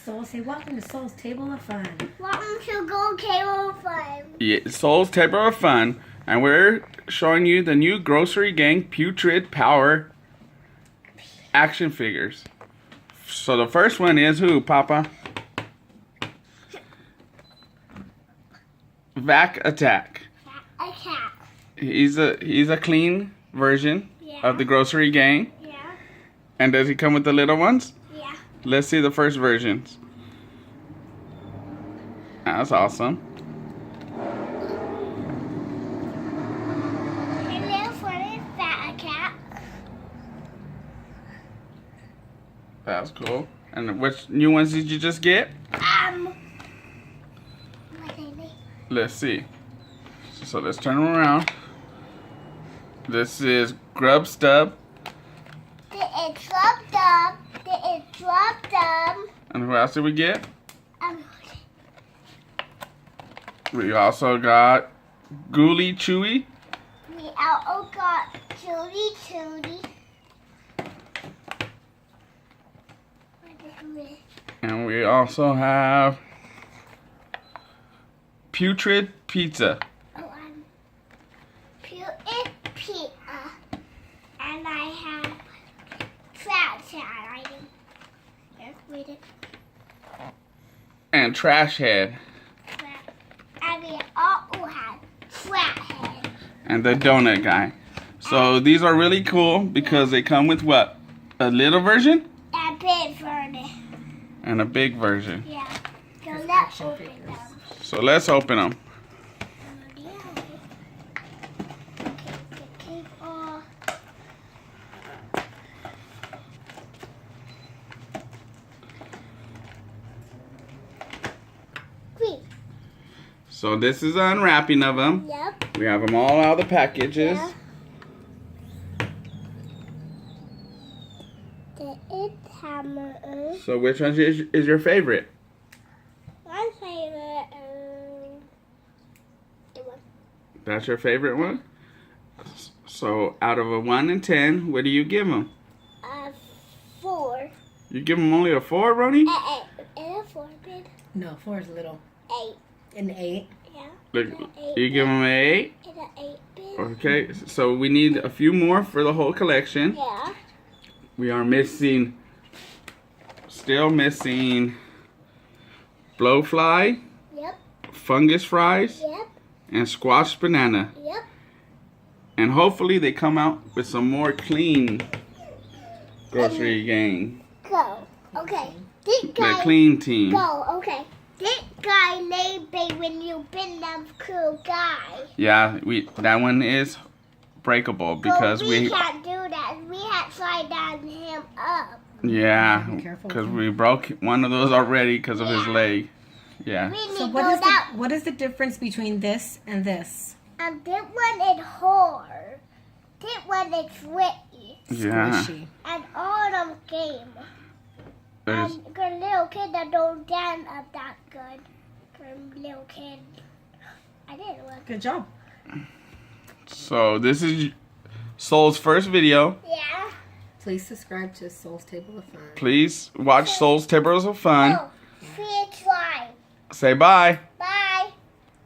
Soul, say welcome to Soul's Table of Fun. Welcome to Go Table of Fun. Yeah, Soul's Table of Fun, and we're showing you the new Grossery Gang Putrid Power action figures. So the first one is who, Papa? Vac Attack. A cat. He's a clean version of the Grossery Gang. Yeah. And does he come with the little ones? Yeah. Let's see the first versions. That's awesome. Hello, for this fat cat. That's cool. And which new ones did you just get? What they name? Let's see. So let's turn them around. This is Grub Stub. It dropped up. It dropped up. And who else did we get? We also got Ghoulie Chewy. We also got Judy. And we also have Putrid Pizza. Pizza. And I have trash writing. Let's read it. And Trash Head. And we also have flat head. And the Donut Guy. So these are really cool because they come with what? A little version? A big version. And a big version. Yeah. So let's open them. So let's open them. So this is the unwrapping of them. Yep. We have them all out of the packages. Yeah. The it hammer. So which one is your favorite? My favorite. The one. That's your favorite one? So out of a 1 and 10, what do you give them? 4. You give them only a 4, Ronnie? A 4, babe. No, 4 is little. 8. An 8. Yeah. You give them an 8? It's an 8, babe. Okay, so we need a few more for the whole collection. Yeah. We are missing, still missing Blowfly, Yep. Fungus Fries, Yep. and Squash Banana. Yep. And hopefully they come out with some more clean Grossery Gang. Go. Okay. This The guy. clean team. Go. Okay. This guy named big when you been them cool guy. Yeah, that one is breakable because So we can't do that. We had to slide down him up. yeah, Be careful. because we broke one of those already because of his leg. Yeah. We need So to go down. what is the difference between this and this? And this one is hard. This one is tricky. Yeah. Squishy. And all of them game. There's- And the little kid that don't dance up that good. The little kid. I did one. Good job. So this is Soul's first video. Yeah. Please subscribe to Soul's Table of Fun. Please watch Soul's Tables of Fun. Oh, free try. Say bye. Bye.